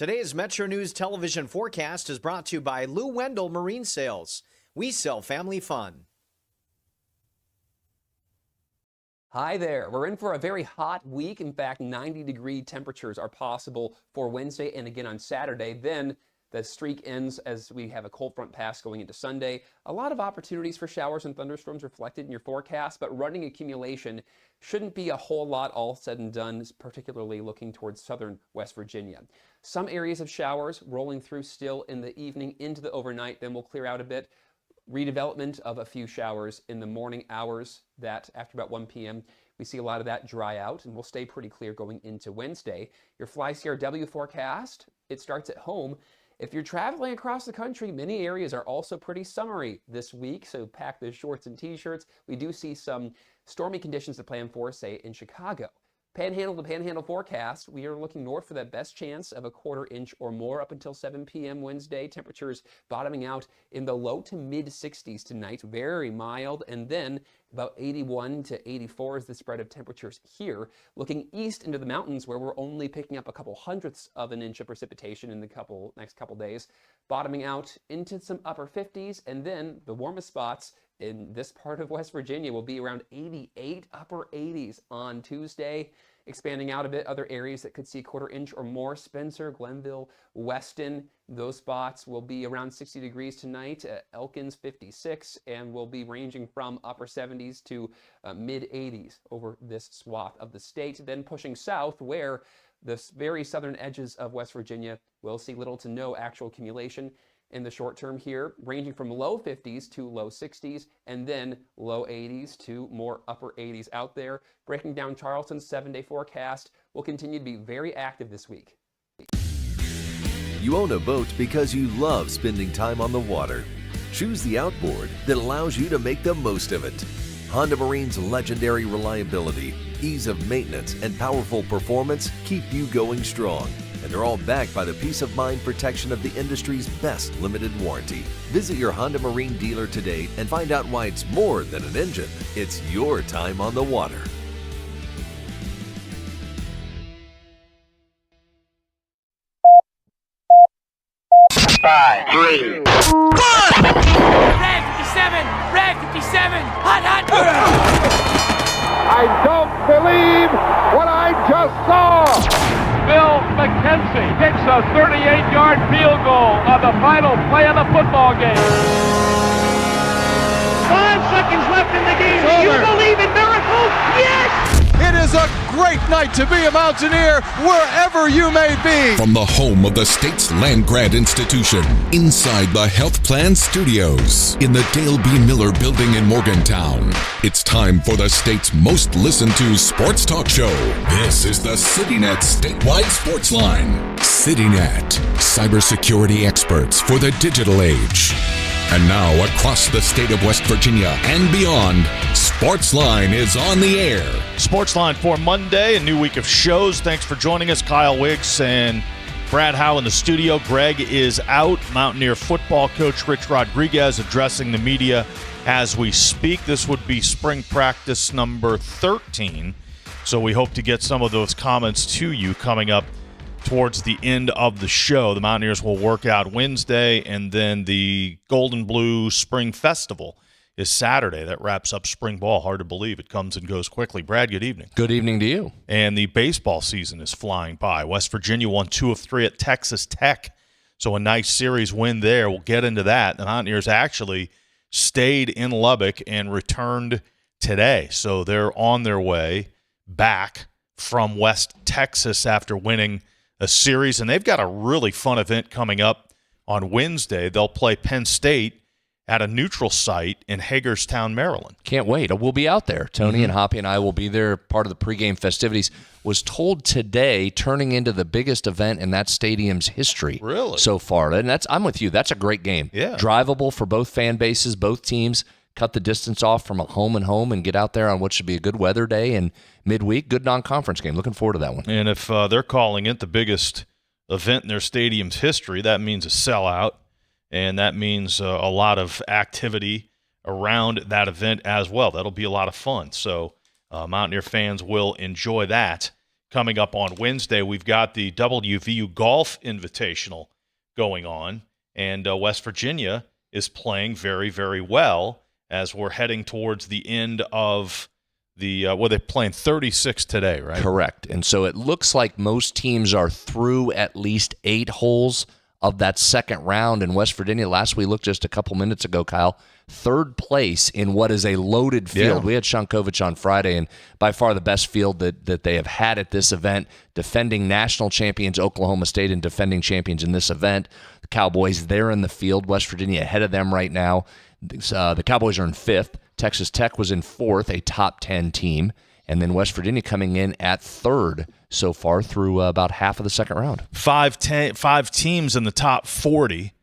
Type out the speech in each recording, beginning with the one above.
Today's Metro News television forecast is brought to you by Lou Wendell Marine Sales. We sell family fun. Hi there. We're in for a very hot week. In fact, 90-degree temperatures are possible for Wednesday and again on Saturday. Then the streak ends as we have a cold front pass going into Sunday. A lot of opportunities for showers and thunderstorms reflected in your forecast, but running accumulation shouldn't be a whole lot all said and done, particularly looking towards southern West Virginia. Some areas of showers rolling through still in the evening into the overnight, then we'll clear out a bit. Redevelopment of a few showers in the morning hours that after about 1 p.m. we see a lot of that dry out and we'll stay pretty clear going into Wednesday. Your Fly CRW forecast, it starts at home. If you're traveling across the country, many areas are also pretty summery this week, so pack the shorts and t-shirts. We do see some stormy conditions to plan for, say, in Chicago. Panhandle to panhandle forecast, we are looking north for that best chance of a 1/4 inch or more up until 7 p.m. Wednesday. Temperatures bottoming out in the low to mid 60s tonight, very mild, and then about 81 to 84 is the spread of temperatures here. Looking east into the mountains where we're only picking up a couple hundredths of an inch of precipitation in the next couple days, bottoming out into some upper 50s, and then the warmest spots in this part of West Virginia will be around 88, upper 80s on Tuesday. Expanding out a bit, other areas that could see a 1/4 inch or more, Spencer, Glenville, Weston, those spots will be around 60 degrees tonight. Elkins 56, and will be ranging from upper 70s to mid 80s over this swath of the state. Then pushing south where the very southern edges of West Virginia will see little to no actual accumulation in the short term here, ranging from low 50s to low 60s, and then low 80s to more upper 80s out there. Breaking down Charleston's 7-day forecast, will continue to be very active this week. You own a boat because you love spending time on the water. Choose the outboard that allows you to make the most of it. Honda Marine's legendary reliability, ease of maintenance, and powerful performance keep you going strong. And they're all backed by the peace of mind protection of the industry's best limited warranty. Visit your Honda Marine dealer today and find out why it's more than an engine. It's your time on the water. Five, 3, 1. Red 57, Red 57, hot, hot. I don't believe what I just saw. Bill McKenzie kicks a 38-yard field goal on the final play of the football game. 5 seconds left in the game. Do you believe in miracles? Yes! It is a great night to be a Mountaineer wherever you may be. From the home of the state's land-grant institution, inside the Health Plan Studios, in the Dale B. Miller Building in Morgantown, it's time for the state's most listened to sports talk show. This is the CityNet Statewide Sportsline. CityNet, cybersecurity experts for the digital age. And now, across the state of West Virginia and beyond, Sportsline is on the air. Sportsline for Monday, a new week of shows. Thanks for joining us, Kyle Wiggs and Brad Howe in the studio. Greg is out. Mountaineer football coach Rich Rodriguez addressing the media as we speak. This would be spring practice number 13, so we hope to get some of those comments to you coming up towards the end of the show. The Mountaineers will work out Wednesday, and then the Golden Blue Spring Festival is Saturday. That wraps up spring ball. Hard to believe it comes and goes quickly. Brad, good evening. Good evening to you. And the baseball season is flying by. West Virginia won 2 of 3 at Texas Tech, so a nice series win there. We'll get into that. The Mountaineers actually stayed in Lubbock and returned today, so they're on their way back from West Texas after winning a series, and they've got a really fun event coming up on Wednesday. They'll play Penn State at a neutral site in Hagerstown, Maryland. Can't wait. We'll be out there. Tony and Hoppy and I will be there, part of the pregame festivities. Was told today, turning into the biggest event in that stadium's history so far. And I'm with you. That's a great game. Yeah. Drivable for both fan bases, both teams. Cut the distance off from home and get out there on what should be a good weather day and midweek. Good non-conference game. Looking forward to that one. And if they're calling it the biggest event in their stadium's history, that means a sellout, and that means a lot of activity around that event as well. That'll be a lot of fun. So Mountaineer fans will enjoy that coming up on Wednesday, we've got the WVU Golf Invitational going on, and West Virginia is playing very, very well as we're heading towards the end of the they're playing 36 today, right? Correct. And so it looks like most teams are through at least 8 holes of that second round. In West Virginia, last we looked just a couple minutes ago, Kyle, 3rd place in what is a loaded field. Yeah. We had Shankovich on Friday, and by far the best field that they have had at this event, defending national champions Oklahoma State and defending champions in this event. The Cowboys, they're in the field. West Virginia ahead of them right now. The Cowboys are in 5th. Texas Tech was in 4th, a top 10 team. And then West Virginia coming in at 3rd so far through about half of the second round. 5 teams in the top 40,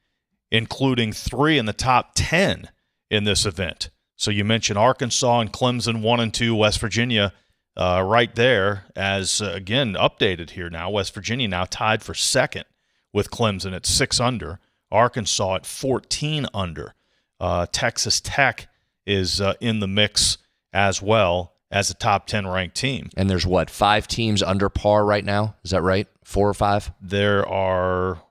including 3 in the top 10 in this event. So you mentioned Arkansas and Clemson 1 and 2, West Virginia right there as, again, updated here now. West Virginia now tied for 2nd with Clemson at 6 under. Arkansas at 14 under. Texas Tech is in the mix as well as a top 10 ranked team. And there's 5 teams under par right now? Is that right? 4 or 5? There are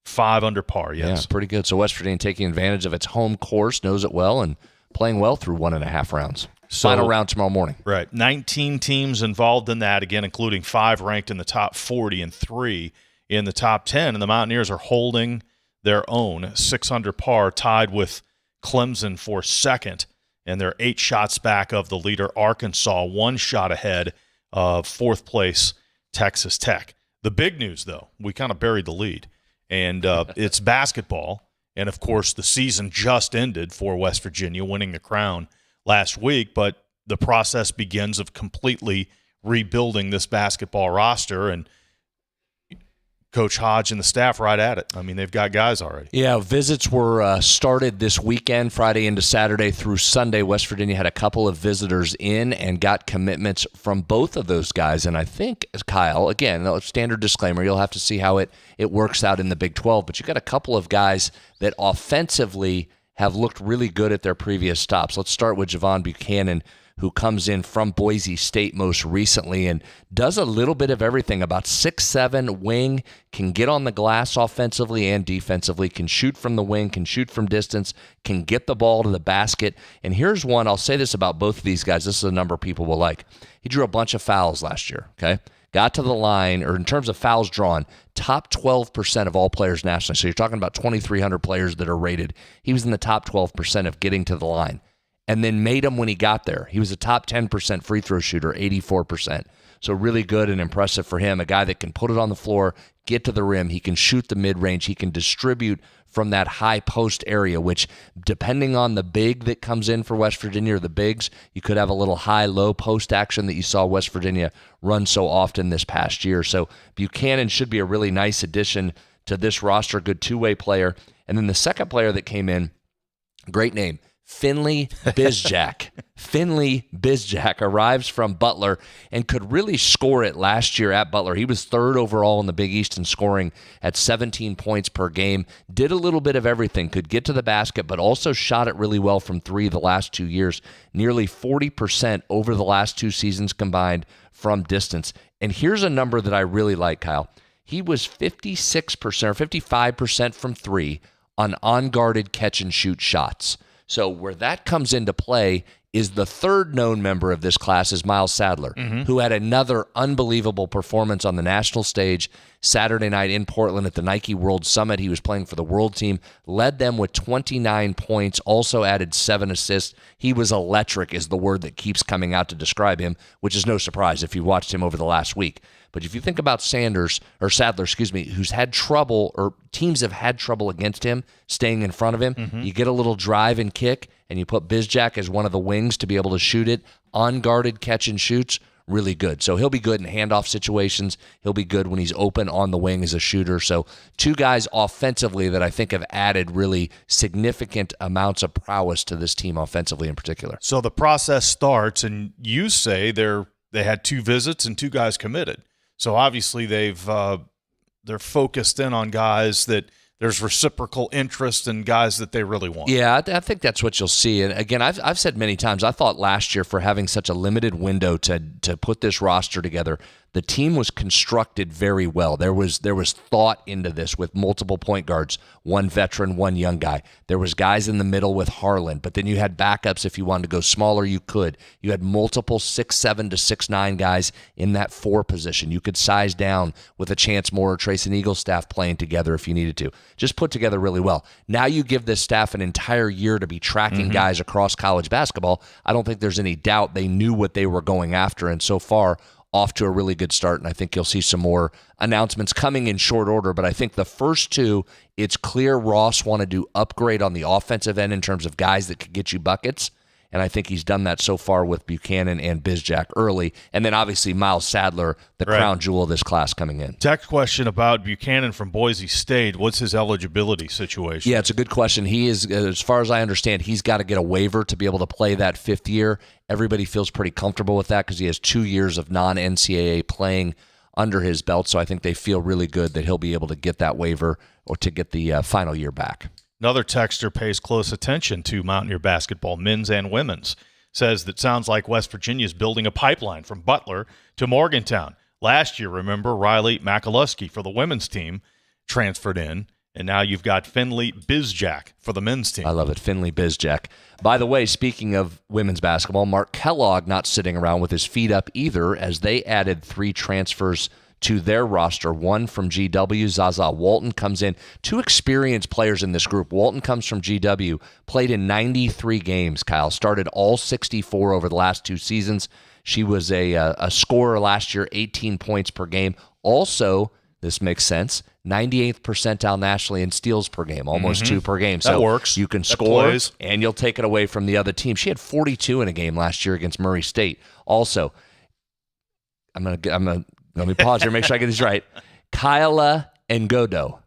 5 under par, yes. Yeah, pretty good. So West Virginia taking advantage of its home course, knows it well, and playing well through 1.5 rounds. So, final round tomorrow morning. Right. 19 teams involved in that, again, including 5 ranked in the top 40 and 3 in the top 10. And the Mountaineers are holding their own 6 under par, tied with Clemson for 2nd. And they're 8 shots back of the leader, Arkansas, 1 shot ahead of 4th place, Texas Tech. The big news, though, we kind of buried the lead, and it's basketball. And, of course, the season just ended for West Virginia, winning the crown last week, but the process begins of completely rebuilding this basketball roster, and Coach Hodge and the staff right at it. I mean, they've got guys already. Yeah, visits were started this weekend, Friday into Saturday through Sunday. West Virginia had a couple of visitors in and got commitments from both of those guys. And I think, Kyle, again, a standard disclaimer, you'll have to see how it works out in the Big 12. But you got a couple of guys that offensively have looked really good at their previous stops. Let's start with Javon Buchanan, who comes in from Boise State most recently and does a little bit of everything. About 6'7", wing, can get on the glass offensively and defensively, can shoot from the wing, can shoot from distance, can get the ball to the basket. And here's one, I'll say this about both of these guys. This is a number people will like. He drew a bunch of fouls last year, okay? Got to the line, or in terms of fouls drawn, top 12% of all players nationally. So you're talking about 2,300 players that are rated. He was in the top 12% of getting to the line. And then made him when he got there. He was a top 10% free throw shooter, 84%. So really good and impressive for him. A guy that can put it on the floor, get to the rim. He can shoot the mid-range. He can distribute from that high post area, which depending on the big that comes in for West Virginia or the bigs, you could have a little high-low post action that you saw West Virginia run so often this past year. So Buchanan should be a really nice addition to this roster, good two-way player. And then the second player that came in, great name, Finley Bizjack. Finley Bizjack arrives from Butler and could really score it last year at Butler. He was 3rd overall in the Big East in scoring at 17 points per game. Did a little bit of everything. Could get to the basket, but also shot it really well from 3 the last 2 years. Nearly 40% over the last 2 seasons combined from distance. And here's a number that I really like, Kyle. He was 56% or 55% from 3 on unguarded catch-and-shoot shots. So where that comes into play is the 3rd known member of this class is Miles Sadler, who had another unbelievable performance on the national stage Saturday night in Portland at the Nike World Summit. He was playing for the world team, led them with 29 points, also added 7 assists. He was electric is the word that keeps coming out to describe him, which is no surprise if you watched him over the last week. But if you think about Sadler, who's had trouble, or teams have had trouble against him staying in front of him, you get a little drive and kick, and you put Bizjack as one of the wings to be able to shoot it, unguarded catch and shoots, really good. So he'll be good in handoff situations. He'll be good when he's open on the wing as a shooter. So 2 guys offensively that I think have added really significant amounts of prowess to this team offensively in particular. So the process starts, and you say they had 2 visits and 2 guys committed. So obviously they're focused in on guys that there's reciprocal interest in guys that they really want. Yeah, I think that's what you'll see. And again, I've said many times, I thought last year for having such a limited window to put this roster together, The team was constructed very well. There was thought into this with multiple point guards, one veteran, one young guy. There was guys in the middle with Harlan, but then you had backups if you wanted to go smaller, you could. You had multiple 6'7" to 6'9" guys in that 4 position. You could size down with a Chance Moore or Trayson Eagle staff playing together if you needed to. Just put together really well. Now you give this staff an entire year to be tracking guys across college basketball. I don't think there's any doubt they knew what they were going after, and so far off to a really good start, and I think you'll see some more announcements coming in short order. But I think the first 2, it's clear Ross wanted to upgrade on the offensive end in terms of guys that could get you buckets, and I think he's done that so far with Buchanan and Bizjack early. And then obviously Miles Sadler, the crown jewel of this class coming in. Text question about Buchanan from Boise State. What's his eligibility situation? Yeah, it's a good question. He is, as far as I understand, he's got to get a waiver to be able to play that 5th year. Everybody feels pretty comfortable with that because he has 2 years of non-NCAA playing under his belt. So I think they feel really good that he'll be able to get that waiver or to get the final year back. Another texter pays close attention to Mountaineer basketball, men's and women's. Says that sounds like West Virginia is building a pipeline from Butler to Morgantown. Last year, remember, Riley Makaluski for the women's team transferred in, and now you've got Finley Bizjack for the men's team. I love it, Finley Bizjack. By the way, speaking of women's basketball, Mark Kellogg not sitting around with his feet up either, as they added 3 transfers to their roster. 1 from GW, Zaza Walton comes in. 2 experienced players in this group. Walton comes from GW, played in 93 games, Kyle. Started all 64 over the last 2 seasons. She was a scorer last year, 18 points per game. Also, this makes sense, 98th percentile nationally in steals per game, almost 2 per game. So that works. You can score, and you'll take it away from the other team. She had 42 in a game last year against Murray State. Also, let me pause here, make sure I get this right. Kaela Ngodo.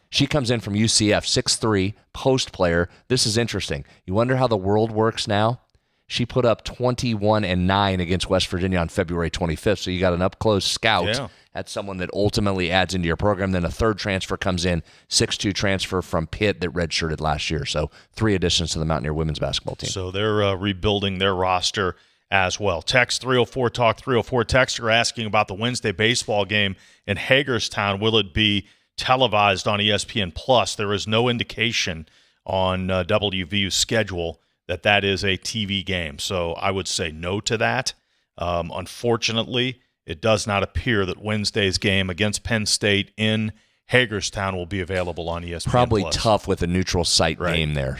She comes in from UCF, 6'3", post player. This is interesting. You wonder how the world works now? She put up 21-9 against West Virginia on February 25th, so you got an up-close scout at someone that ultimately adds into your program. Then a 3rd transfer comes in, 6'2" transfer from Pitt that redshirted last year. So 3 additions to the Mountaineer women's basketball team. So they're rebuilding their roster as well. Text 304-TALK 304. Texter asking about the Wednesday baseball game in Hagerstown. Will it be televised on ESPN+? There is no indication on WVU's schedule that is a TV game. So I would say no to that. Unfortunately, it does not appear that Wednesday's game against Penn State in Hagerstown will be available on ESPN+. Probably tough with a neutral site game there.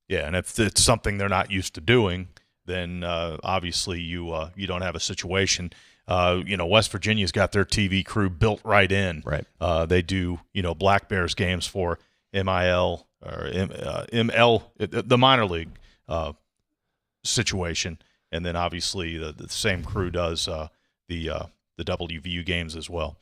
Yeah, and if it's something they're not used to doing, then obviously you don't have a situation. West Virginia's got their TV crew built right in. Right. They do Black Bears games for MIL or ML, the minor league situation, and then obviously the same crew does the WVU games as well.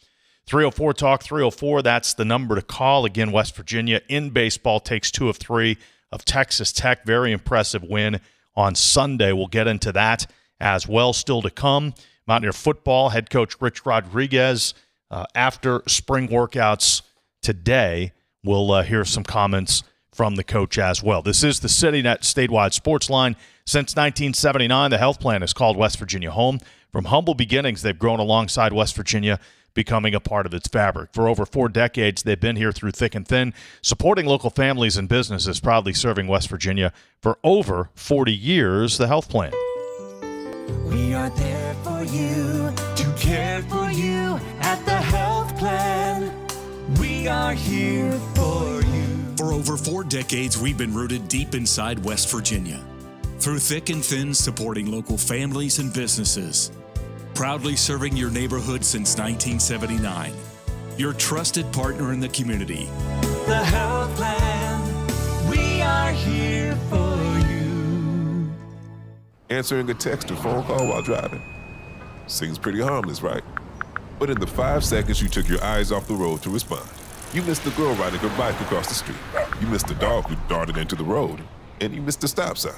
304-TALK 304. That's the number to call. Again, West Virginia in baseball takes 2 of 3 of Texas Tech. Very impressive win on Sunday. We'll get into that as well. Still to come, Mountaineer football head coach Rich Rodriguez, after spring workouts today, we'll hear some comments from the coach as well. This is the CityNet statewide sports line. Since 1979, the health plan has called West Virginia home. From humble beginnings, they've grown alongside West Virginia, becoming a part of its fabric. For over 4 decades, they've been here through thick and thin, supporting local families and businesses, proudly serving West Virginia for over 40 years. The health plan. We are there for you, to care for you at the health plan. We are here for you. For over 4 decades, we've been rooted deep inside West Virginia. Through thick and thin, supporting local families and businesses. Proudly serving your neighborhood since 1979. Your trusted partner in the community. The health plan, we are here for you. Answering a text or phone call while driving. Seems pretty harmless, right? But in the 5 seconds you took your eyes off the road to respond, you missed the girl riding her bike across the street. You missed the dog who darted into the road. And you missed the stop sign.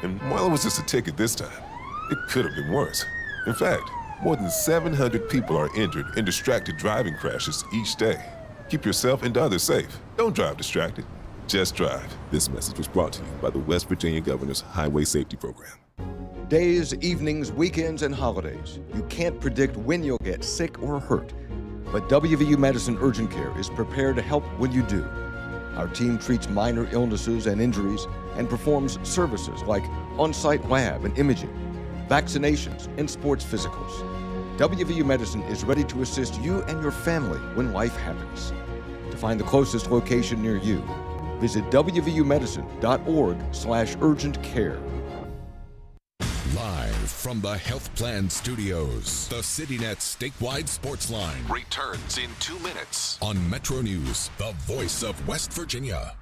And while it was just a ticket this time, it could have been worse. In fact, more than 700 people are injured in distracted driving crashes each day. Keep yourself and others safe. Don't drive distracted. Just drive. This message was brought to you by the West Virginia Governor's Highway Safety Program. Days, evenings, weekends, and holidays. You can't predict when you'll get sick or hurt. But WVU Medicine Urgent Care is prepared to help when you do. Our team treats minor illnesses and injuries and performs services like on-site lab and imaging, vaccinations, and sports physicals. WVU Medicine is ready to assist you and your family when life happens. To find the closest location near you, visit wvumedicine.org/urgent care. Live from the Health Plan Studios, the CityNet statewide Sportsline Returns in 2 minutes. on Metro News, the voice of West Virginia.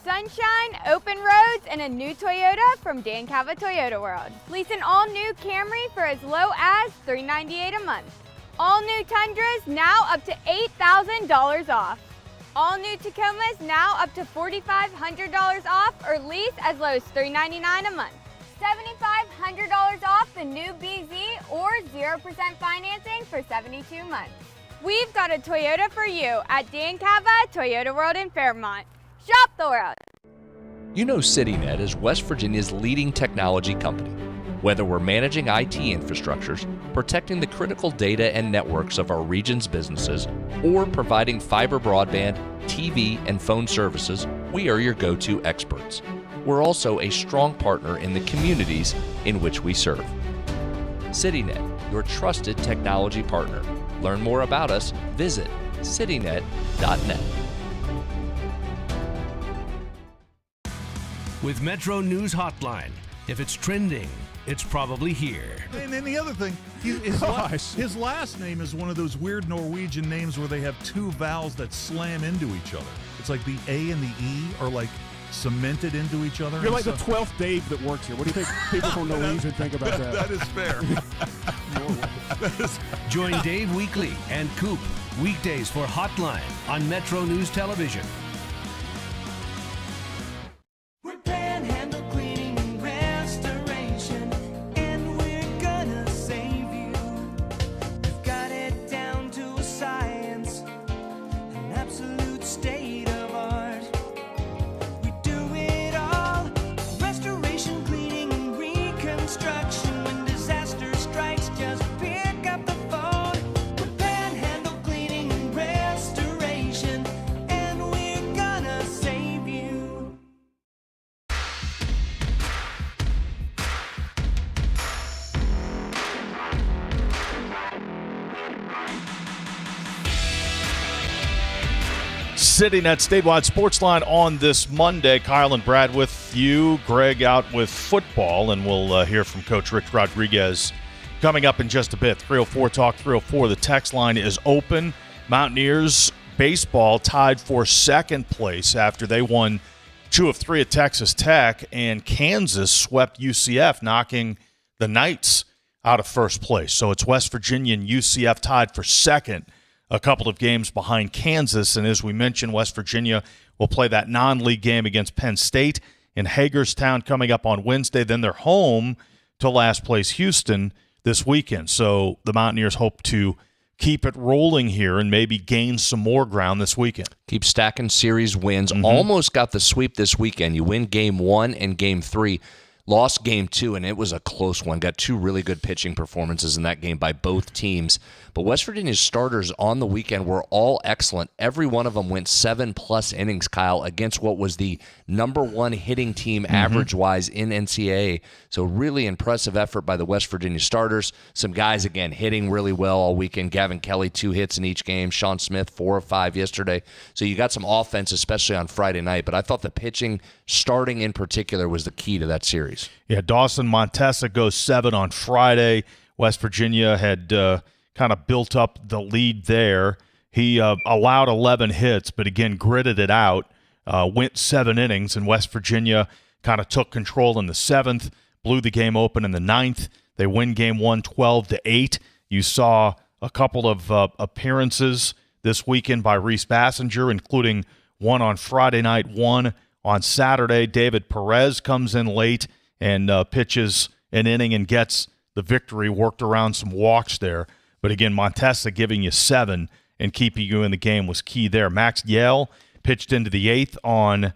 Sunshine, open roads, and a new Toyota from Dan Calva Toyota World. Lease an all-new Camry for as low as $398 a month. All new Tundras now up to $8,000 off. All new Tacomas now up to $4,500 off or lease as low as $399 a month. $7,500 off the new BZ or 0% financing for 72 months. We've got a Toyota for you at Dan Calva Toyota World in Fairmont. Shop the world. You know CityNet is West Virginia's leading technology company. Whether we're managing IT infrastructures, protecting the critical data and networks of our region's businesses, or providing fiber broadband, TV, and phone services, we are your go-to experts. We're also a strong partner in the communities in which we serve. CityNet, your trusted technology partner. Learn more about us, visit citynet.net. With Metro News Hotline, if it's trending, it's probably here. And then the other thing, his last name is one of those weird Norwegian names where they have two vowels that slam into each other. It's like the A and the E are like cemented into each other. You're like the 12th Dave that works here. What do you think people from Norwegian think about that? That is fair. Join Dave Weekly and Coop weekdays for Hotline on Metro News Television. CityNet statewide Sportsline on this Monday. Kyle and Brad with you. Greg out with football, and we'll hear from Coach Rich Rodriguez coming up in just a bit. 304 Talk 304. The text line is open. Mountaineers baseball tied for second place after they won 2 of 3 at Texas Tech, and Kansas swept UCF, knocking the Knights out of first place. So it's West Virginia and UCF tied for second, a couple of games behind Kansas. And as we mentioned, West Virginia will play that non-league game against Penn State in Hagerstown coming up on Wednesday. Then they're home to last place Houston this weekend. So the Mountaineers hope to keep it rolling here and maybe gain some more ground this weekend. Keep stacking series wins. Almost got the sweep this weekend. You win game 1 and game 3. Lost game 2, and it was a close one. Got 2 really good pitching performances in that game by both teams. But West Virginia's starters on the weekend were all excellent. Every one of them went 7+ innings, Kyle, against what was the number 1 hitting team average-wise in NCAA. So really impressive effort by the West Virginia starters. Some guys, again, hitting really well all weekend. Gavin Kelly, 2 hits in each game. Sean Smith, 4 of 5 yesterday. So you got some offense, especially on Friday night. But I thought the pitching, starting in particular, was the key to that series. Yeah, Dawson Montesa goes 7 on Friday. West Virginia had kind of built up the lead there. He allowed 11 hits, but again, gritted it out, went 7 innings, and West Virginia kind of took control in the 7th, blew the game open in the 9th. They win game 1 12-8. You saw a couple of appearances this weekend by Reese Bassinger, including one on Friday night, one on Saturday. David Perez comes in late and pitches an inning and gets the victory, worked around some walks there. But again, Montesa giving you 7 and keeping you in the game was key there. Max Yale pitched into the 8th on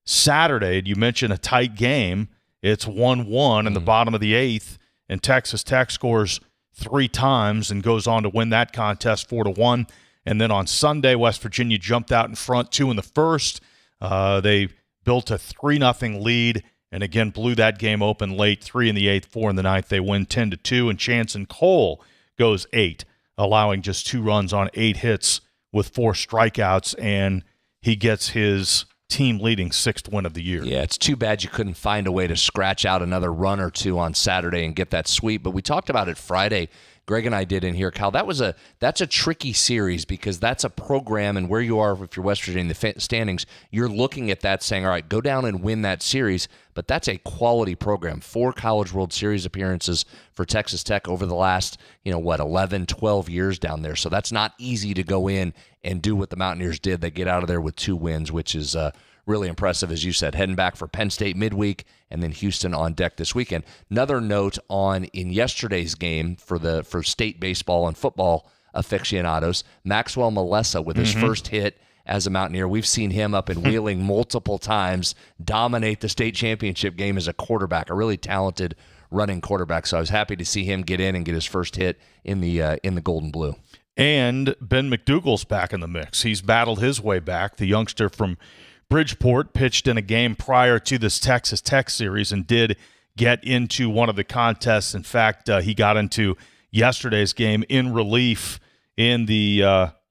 Saturday. You mentioned a tight game, It's 1-1 in the bottom of the 8th, and Texas Tech scores 3 times and goes on to win that contest 4-1. And then on Sunday, West Virginia jumped out in front 2 in the first. They built a 3-0 lead and again blew that game open late, 3 in the 8th, 4 in the 9th. They win 10-2, and Chanson Cole goes 8, allowing just 2 runs on 8 hits with 4 strikeouts, and he gets his team-leading 6th win of the year. Yeah, it's too bad you couldn't find a way to scratch out another run or 2 on Saturday and get that sweep. But we talked about it Friday. Greg and I did in here, Kyle. That's a tricky series because that's a program, and where you are if you're West Virginia in the standings, you're looking at that saying, all right, go down and win that series. But that's a quality program. 4 College World Series appearances for Texas Tech over the last, 11, 12 years down there. So that's not easy to go in and do what the Mountaineers did. They get out of there with 2 wins, which is really impressive, as you said, heading back for Penn State midweek and then Houston on deck this weekend. Another note in yesterday's game for state baseball and football aficionados, Maxwell Malessa with his first hit as a Mountaineer. We've seen him up in Wheeling multiple times dominate the state championship game as a quarterback, a really talented running quarterback. So I was happy to see him get in and get his first hit in the Gold and Blue. And Ben McDougal's back in the mix. He's battled his way back. The youngster from Bridgeport pitched in a game prior to this Texas Tech series and did get into one of the contests. In fact, he got into yesterday's game in relief in the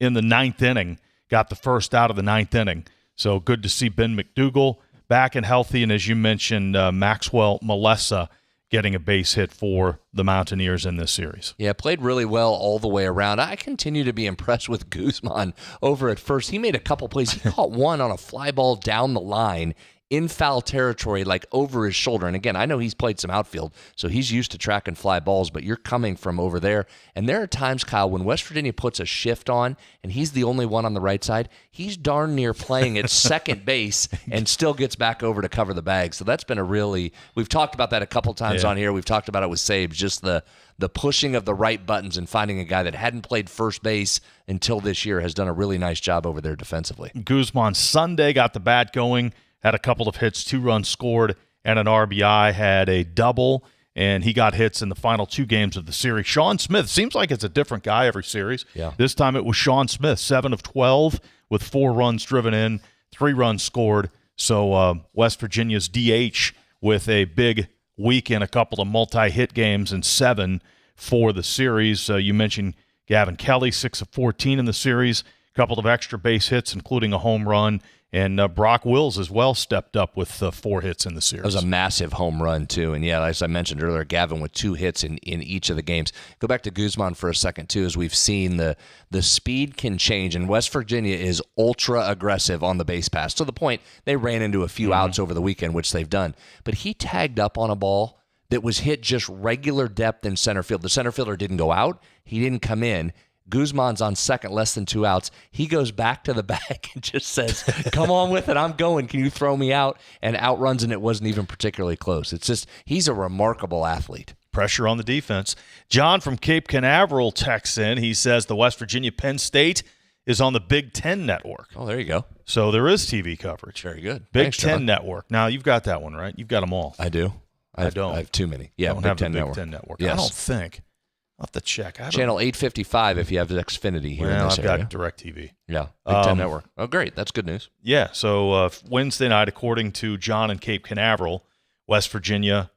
9th inning, got the first out of the 9th inning. So good to see Ben McDougal back and healthy. And as you mentioned, Maxwell Malessa getting a base hit for the Mountaineers in this series. Yeah, played really well all the way around. I continue to be impressed with Guzman over at first. He made a couple plays. He caught one on a fly ball down the line in foul territory, like over his shoulder. And again, I know he's played some outfield, so he's used to tracking fly balls, but you're coming from over there. And there are times, Kyle, when West Virginia puts a shift on and he's the only one on the right side, he's darn near playing at second base and still gets back over to cover the bag. So that's been we've talked about that a couple times on here. We've talked about it with Sabes, just the pushing of the right buttons and finding a guy that hadn't played first base until this year has done a really nice job over there defensively. Guzman Sunday got the bat going, had a couple of hits, 2 runs scored, and an RBI, had a double, and he got hits in the final 2 games of the series. Sean Smith, seems like it's a different guy every series. Yeah. This time it was Sean Smith, 7 of 12 with 4 runs driven in, 3 runs scored. So West Virginia's DH with a big weekend, a couple of multi-hit games, and 7 for the series. You mentioned Gavin Kelly, 6 of 14 in the series, a couple of extra base hits, including a home run. And Brock Wills as well stepped up with 4 hits in the series. That was a massive home run, too. And, yeah, as I mentioned earlier, Gavin with 2 hits in each of the games. Go back to Guzman for a second, too, as we've seen the speed can change. And West Virginia is ultra-aggressive on the base pass to the point they ran into a few outs over the weekend, which they've done. But he tagged up on a ball that was hit just regular depth in center field. The center fielder didn't go out. He didn't come in. Guzman's on second, less than 2 outs. He goes back to the bag and just says, come on with it, I'm going. Can you throw me out? And outruns, and it wasn't even particularly close. It's just, he's a remarkable athlete. Pressure on the defense. John from Cape Canaveral texts in. He says the West Virginia Penn State is on the Big Ten Network. Oh, there you go. So there is TV coverage. Very good. Big Thanks, Ten John. Network. Now, you've got that one, right? You've got them all. I do. I don't. I have too many. Yeah, I don't Big have Ten the Big Network. Ten Network. Yes. I don't think. I'll have to check. Channel 855 if you have Xfinity here in this I've area. got DirecTV. Yeah, Big Ten Network. Oh, great. That's good news. Yeah, so Wednesday night, according to John in Cape Canaveral, West Virginia,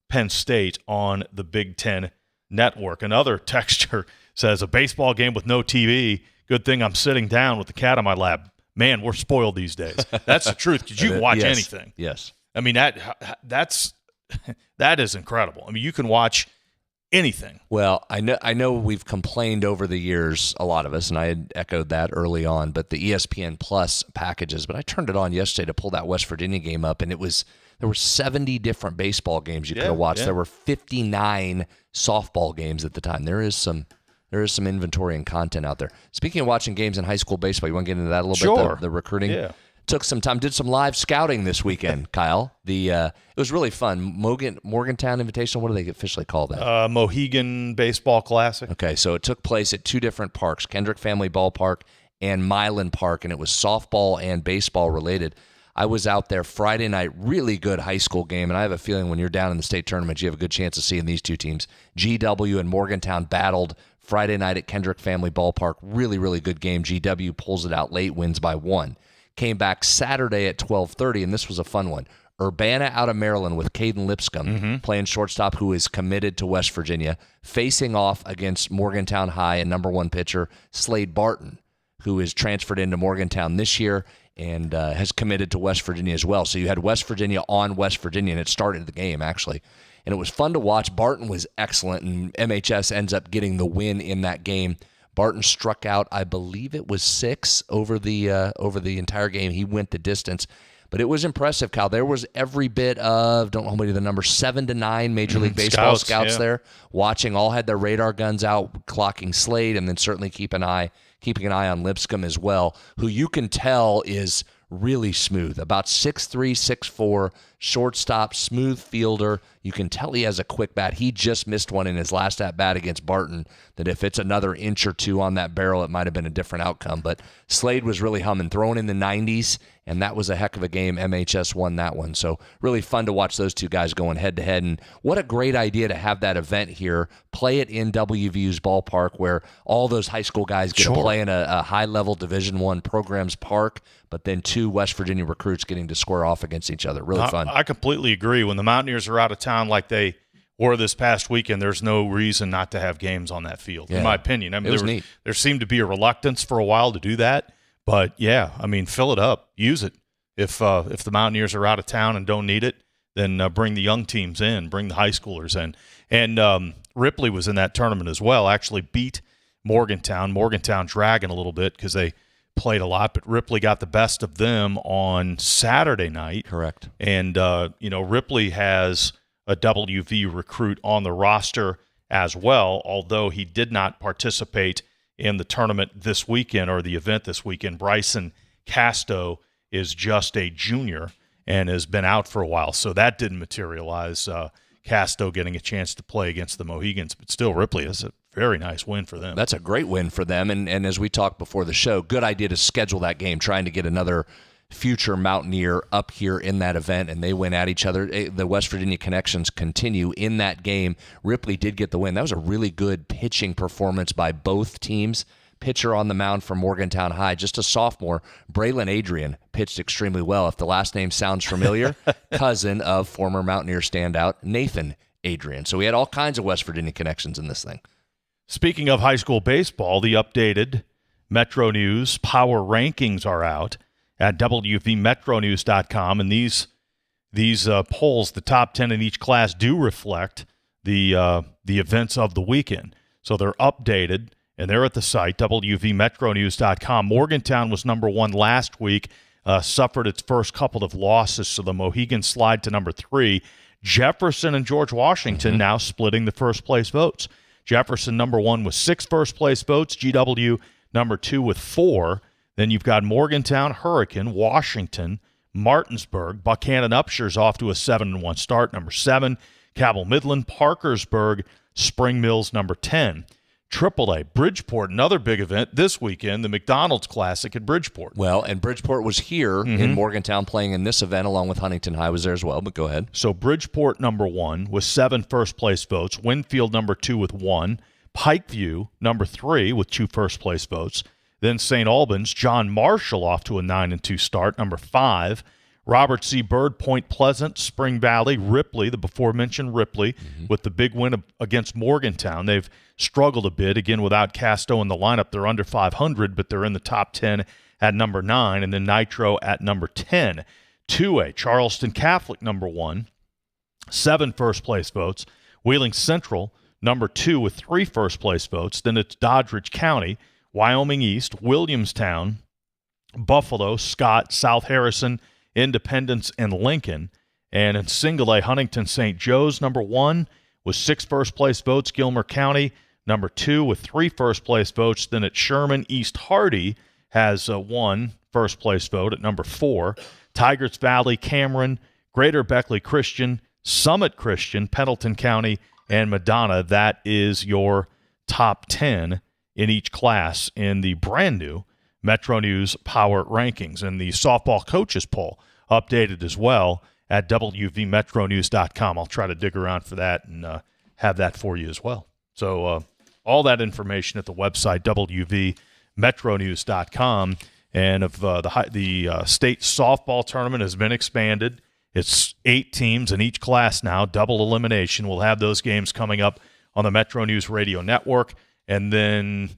Penn State on the Big Ten Network. Another texter says, a baseball game with no TV. Good thing I'm sitting down with the cat on my lap. Man, we're spoiled these days. That's the truth, because you can watch anything. Yes. I mean, that is incredible. I mean, you can watch anything. Well, I know we've complained over the years, a lot of us, and I had echoed that early on, but the ESPN Plus packages, but I turned it on yesterday to pull that West Virginia game up, and there were 70 different baseball games you could have watched. Yeah. There were 59 softball games at the time. There is some inventory and content out there. Speaking of watching games in high school baseball, you want to get into that a little bit, the recruiting? Yeah. Took some time, did some live scouting this weekend, Kyle. It was really fun. Morgantown Invitational, what do they officially call that? Mohegan Baseball Classic. Okay, so it took place at 2 different parks, Kendrick Family Ballpark and Milan Park, and it was softball and baseball related. I was out there Friday night, really good high school game, and I have a feeling when you're down in the state tournament, you have a good chance of seeing these two teams. GW and Morgantown battled Friday night at Kendrick Family Ballpark. Really, really good game. GW pulls it out late, wins by 1. Came back Saturday at 12:30, and this was a fun one. Urbana out of Maryland with Caden Lipscomb playing shortstop, who is committed to West Virginia, facing off against Morgantown High and number 1 pitcher Slade Barton, who is transferred into Morgantown this year and has committed to West Virginia as well. So you had West Virginia on West Virginia, and it started the game, actually. And it was fun to watch. Barton was excellent, and MHS ends up getting the win in that game. Barton struck out, I believe it was 6 over the entire game. He went the distance. But it was impressive, Kyle. There was every bit of, don't hold me to the number, 7 to 9 Major League Baseball scouts there watching. All had their radar guns out, clocking Slade, and then certainly keeping an eye on Lipscomb as well, who you can tell is really smooth. About 6'3", 6'4", shortstop, smooth fielder. You can tell he has a quick bat. He just missed one in his last at-bat against Barton that if it's another inch or two on that barrel, it might have been a different outcome. But Slade was really humming, throwing in the 90s, and that was a heck of a game. MHS won that one. So really fun to watch those two guys going head-to-head. And what a great idea to have that event here. Play it in WVU's ballpark where all those high school guys get to play in a high-level Division I program's park, but then 2 West Virginia recruits getting to square off against each other. Really fun. I completely agree. When the Mountaineers are out of town like they were this past weekend, there's no reason not to have games on that field, in my opinion. I mean, there seemed to be a reluctance for a while to do that, but yeah, I mean, fill it up, use it. If the Mountaineers are out of town and don't need it, then bring the young teams in, bring the high schoolers in. And Ripley was in that tournament as well, actually beat Morgantown. Morgantown dragging a little bit because they played a lot, but Ripley got the best of them on Saturday night. Correct. And, Ripley has a WVU recruit on the roster as well, although he did not participate in the tournament this weekend or the event this weekend. Bryson Casto is just a junior and has been out for a while, so that didn't materialize. Casto getting a chance to play against the Mohegans, but still Ripley is a very nice win for them. That's a great win for them, and as we talked before the show, good idea to schedule that game, trying to get another future Mountaineer up here in that event, and they went at each other. The West Virginia connections continue in that game. Ripley did get the win. That was a really good pitching performance by both teams. Pitcher on the mound for Morgantown High, just a sophomore, Braylon Adrian, pitched extremely well. If the last name sounds familiar, cousin of former Mountaineer standout Nathan Adrian. So we had all kinds of West Virginia connections in this thing. Speaking of high school baseball, the updated Metro News Power Rankings are out at WVMetroNews.com, and these polls, the top 10 in each class, do reflect the events of the weekend. So they're updated, and they're at the site, WVMetroNews.com. Morgantown was number 1 last week, suffered its first couple of losses, so the Mohegans slide to number 3. Jefferson and George Washington now splitting the first-place votes. Jefferson, number 1, with 6 first-place votes. GW, number 2, with 4. Then you've got Morgantown, Hurricane, Washington, Martinsburg. Buchanan Upsher's off to a 7-1 start, number 7. Cabell Midland, Parkersburg, Spring Mills, number 10. AAA, Bridgeport, another big event this weekend, the McDonald's Classic at Bridgeport. Well, and Bridgeport was here in Morgantown playing in this event along with Huntington High was there as well, but go ahead. So Bridgeport, number 1, with 7 first-place votes. Winfield, number 2, with 1. Pikeview, number 3, with 2 first-place votes. Then St. Albans, John Marshall off to a 9-2 start, number 5. Robert C. Byrd, Point Pleasant, Spring Valley, Ripley, the before-mentioned Ripley, with the big win against Morgantown. They've struggled a bit, again, without Casto in the lineup. They're under 500, but they're in the top 10 at number 9, and then Nitro at number 10. 2A, Charleston Catholic, number 1, 7 first-place votes. Wheeling Central, number 2, with 3 first-place votes. Then it's Doddridge County, Wyoming East, Williamstown, Buffalo, Scott, South Harrison, Independence, and Lincoln. And in single A, Huntington St. Joe's, number 1, with 6 first-place votes. Gilmer County, number 2, with 3 first-place votes. Then at Sherman, East Hardy has 1 first-place vote at number 4. Tigers Valley, Cameron, Greater Beckley Christian, Summit Christian, Pendleton County, and Madonna. That is your top 10 in each class in the brand-new Metro News Power Rankings. And the softball coaches poll updated as well at WVMetroNews.com. I'll try to dig around for that and have that for you as well. So all that information at the website, WVMetroNews.com. And if the state softball tournament has been expanded, it's 8 teams in each class now, double elimination. We'll have those games coming up on the Metro News Radio Network, and then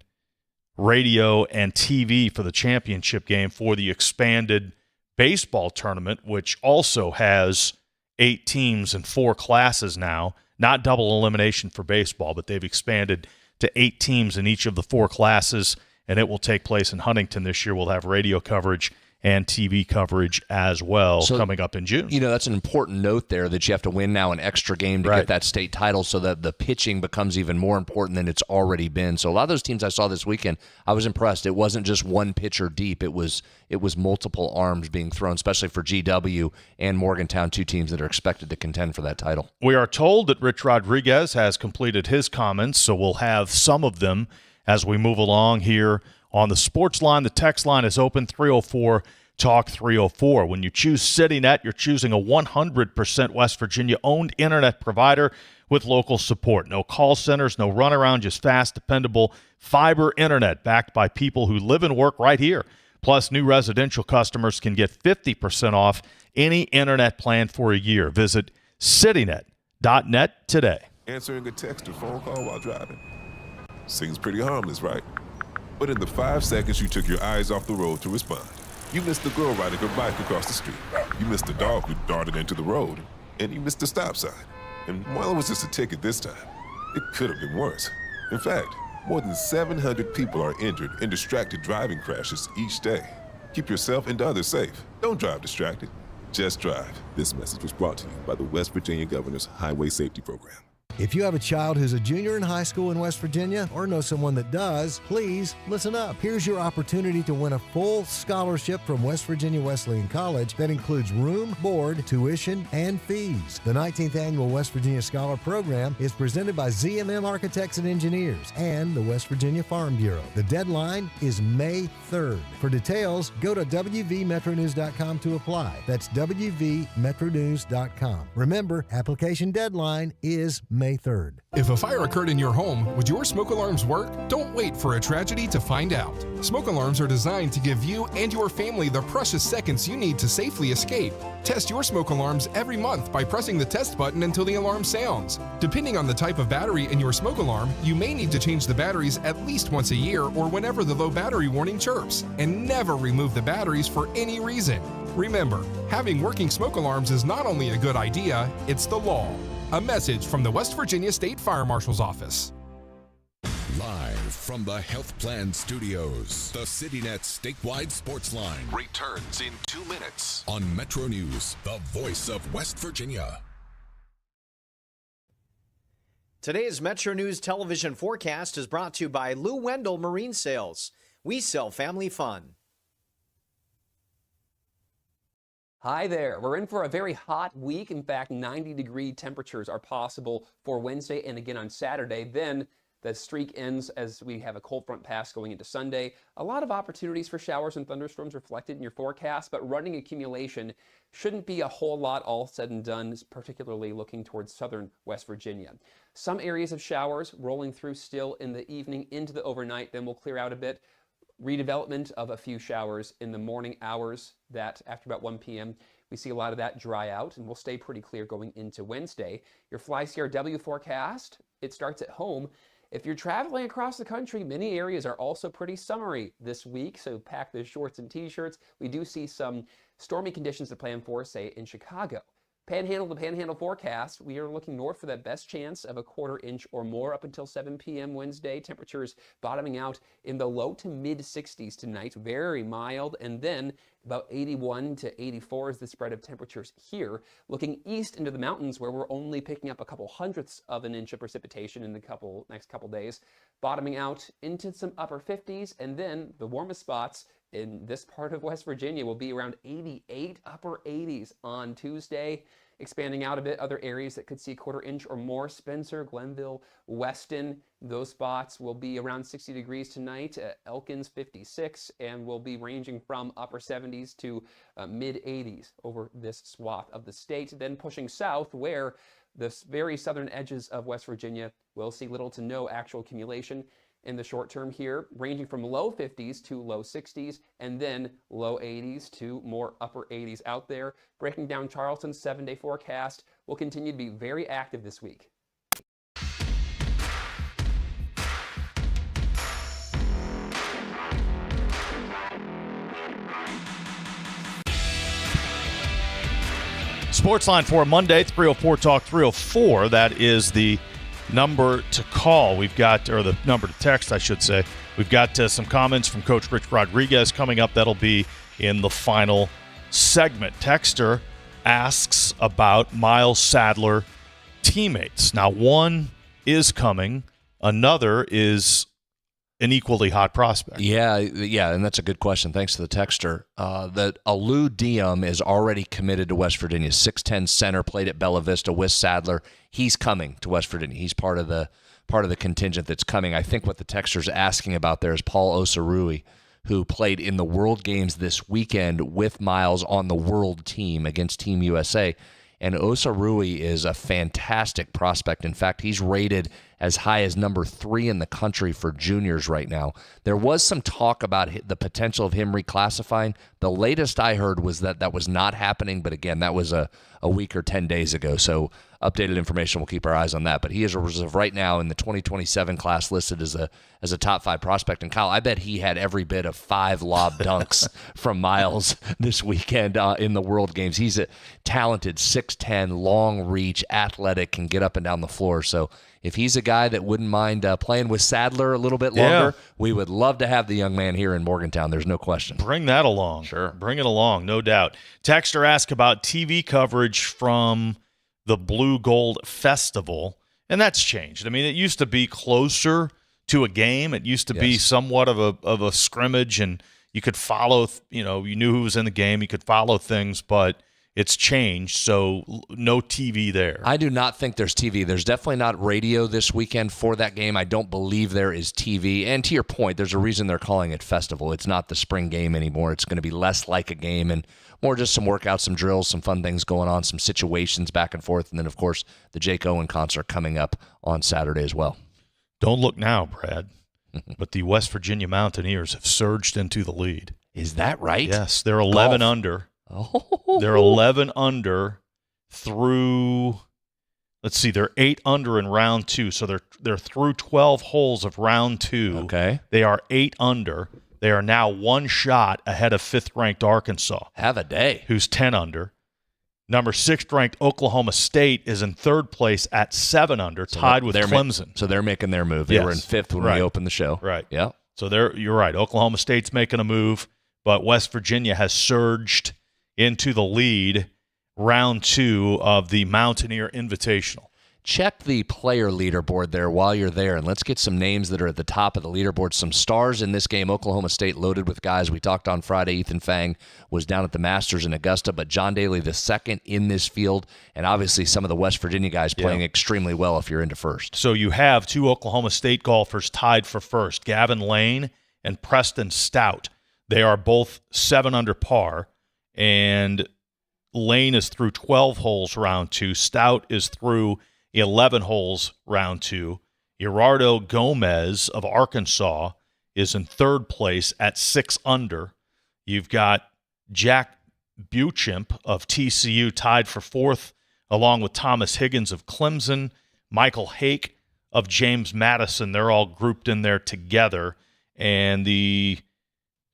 radio and TV for the championship game for the expanded baseball tournament, which also has 8 teams in 4 classes now. Not double elimination for baseball, but they've expanded to 8 teams in each of the 4 classes, and it will take place in Huntington this year. We'll have radio coverage and TV coverage as well coming up in June. You know, that's an important note there that you have to win now an extra game to get that state title so that the pitching becomes even more important than it's already been. So a lot of those teams I saw this weekend, I was impressed. It wasn't just one pitcher deep. It was multiple arms being thrown, especially for GW and Morgantown, 2 teams that are expected to contend for that title. We are told that Rich Rodriguez has completed his comments, so we'll have some of them as we move along here on the Sportsline. The text line is open, 304-TALK-304. When you choose CityNet, you're choosing a 100% West Virginia-owned internet provider with local support. No call centers, no runaround, just fast, dependable fiber internet backed by people who live and work right here. Plus, new residential customers can get 50% off any internet plan for a year. Visit citynet.net today. Answering a text or phone call while driving. Seems pretty harmless, right? But in the 5 seconds you took your eyes off the road to respond, you missed the girl riding her bike across the street. You missed the dog who darted into the road. And you missed the stop sign. And while it was just a ticket this time, it could have been worse. In fact, more than 700 people are injured in distracted driving crashes each day. Keep yourself and others safe. Don't drive distracted. Just drive. This message was brought to you by the West Virginia Governor's Highway Safety Program. If you have a child who's a junior in high school in West Virginia or know someone that does, please listen up. Here's your opportunity to win a full scholarship from West Virginia Wesleyan College that includes room, board, tuition, and fees. The 19th Annual West Virginia Scholar Program is presented by ZMM Architects and Engineers and the West Virginia Farm Bureau. The deadline is May 3rd. For details, go to WVMetroNews.com to apply. That's WVMetroNews.com. Remember, application deadline is May 3rd. If a fire occurred in your home, would your smoke alarms work? Don't wait for a tragedy to find out. Smoke alarms are designed to give you and your family the precious seconds you need to safely escape. Test your smoke alarms every month by pressing the test button until the alarm sounds. Depending on the type of battery in your smoke alarm, you may need to change the batteries at least once a year or whenever the low battery warning chirps. And never remove the batteries for any reason. Remember, having working smoke alarms is not only a good idea, it's the law. A message from the West Virginia State Fire Marshal's Office. Live from the Health Plan Studios, the CityNet statewide sports line returns in 2 minutes on Metro News, the voice of West Virginia. Today's Metro News television forecast is brought to you by Lou Wendell Marine Sales. We sell family fun. Hi there. We're in for a very hot week. In fact, 90-degree temperatures are possible for Wednesday and again on Saturday. Then the streak ends as we have a cold front pass going into Sunday. A lot of opportunities for showers and thunderstorms reflected in your forecast, but running accumulation shouldn't be a whole lot all said and done, particularly looking towards southern West Virginia. Some areas of showers rolling through still in the evening into the overnight, then we'll clear out a bit. Redevelopment of a few showers in the morning hours that after about 1 p.m. we see a lot of that dry out and will stay pretty clear going into Wednesday. Your Fly CRW forecast, it starts at home. If you're traveling across the country, many areas are also pretty summery this week, so pack the shorts and t-shirts. We do see some stormy conditions to plan for, say, in Chicago. Panhandle to Panhandle forecast, we are looking north for that best chance of a 1/4 inch or more up until 7 p.m. Wednesday. Temperatures bottoming out in the low to mid 60s tonight, very mild, and then about 81 to 84 is the spread of temperatures here. Looking east into the mountains where we're only picking up a couple hundredths of an inch of precipitation in the next couple days, bottoming out into some upper 50s, and then the warmest spots in this part of West Virginia will be around 88, upper 80s on Tuesday. expanding out a bit, other areas that could see a quarter-inch or more. Spencer, Glenville, Weston, those spots will be around 60 degrees tonight. Elkins, 56, and will be ranging from upper 70s to mid-80s over this swath of the state. Then pushing south, where the very southern edges of West Virginia will see little to no actual accumulation in the short term here, ranging from low 50s to low 60s, and then low 80s to more upper 80s out there. Breaking down Charleston's 7-day forecast, will continue to be very active this week. Sportsline for Monday, 304 Talk 304. That is the number to call. We've got, or the number to text, I should say. We've got some comments from Coach Rich Rodriguez coming up. That'll be in the final segment. Texter asks about Miles Sadler teammates. Now, one is coming. Another is an equally hot prospect. Yeah, and that's a good question. Thanks to the texter. That Alou Diem is already committed to West Virginia. 6'10" center, played at Bella Vista with Sadler. He's coming to West Virginia. He's part of the contingent that's coming. I think what the texter's asking about there is Paul Osarui, who played in the World Games this weekend with Miles on the World team against Team USA. And Osarui is a fantastic prospect. In fact, he's rated as high as number 3 in the country for juniors right now. There was some talk about the potential of him reclassifying. The latest I heard was that was not happening, but again, that was a week or 10 days ago. So updated information, we'll keep our eyes on that. But he is, as of right now, in the 2027 class listed as a top 5 prospect. And Kyle, I bet he had every bit of 5 lob dunks from Miles this weekend in the World Games. He's a talented 6'10", long reach, athletic, can get up and down the floor. So if he's a guy that wouldn't mind playing with Sadler a little bit longer, we would love to have the young man here in Morgantown. There's no question. Bring that along. Sure. Bring it along, no doubt. Texter asked about TV coverage from the Blue Gold Festival, and that's changed. I mean, it used to be closer to a game. It used to be somewhat of a scrimmage, and you could follow, you knew who was in the game. You could follow things, but it's changed, so no TV there. I do not think there's TV. There's definitely not radio this weekend for that game. I don't believe there is TV. And to your point, there's a reason they're calling it festival. It's not the spring game anymore. It's going to be less like a game and more just some workouts, some drills, some fun things going on, some situations back and forth. And then, of course, the Jake Owen concert coming up on Saturday as well. Don't look now, Brad, but the West Virginia Mountaineers have surged into the lead. Is that right? Yes, they're 11 under. Oh. They're 11 under through, let's see, they're 8 under in round 2. So they're through 12 holes of round 2. Okay. They are 8 under. They are now 1 shot ahead of 5th-ranked Arkansas. Have a day. Who's 10 under. Number 6th-ranked Oklahoma State is in 3rd place at 7 under, tied with Clemson. So they're making their move. They were in 5th when we opened the show. Right. Yeah. So you're right. Oklahoma State's making a move, but West Virginia has surged into the lead, round 2 of the Mountaineer Invitational. Check the player leaderboard there while you're there, and let's get some names that are at the top of the leaderboard. Some stars in this game. Oklahoma State loaded with guys. We talked on Friday. Ethan Fang was down at the Masters in Augusta, but John Daly the second in this field, and obviously some of the West Virginia guys playing extremely well if you're into first. So you have 2 Oklahoma State golfers tied for first, Gavin Lane and Preston Stout. They are both 7 under par. And Lane is through 12 holes round 2. Stout is through 11 holes round 2. Gerardo Gomez of Arkansas is in 3rd place at 6 under. You've got Jack Buchimp of TCU tied for 4th, along with Thomas Higgins of Clemson, Michael Hake of James Madison. They're all grouped in there together. And the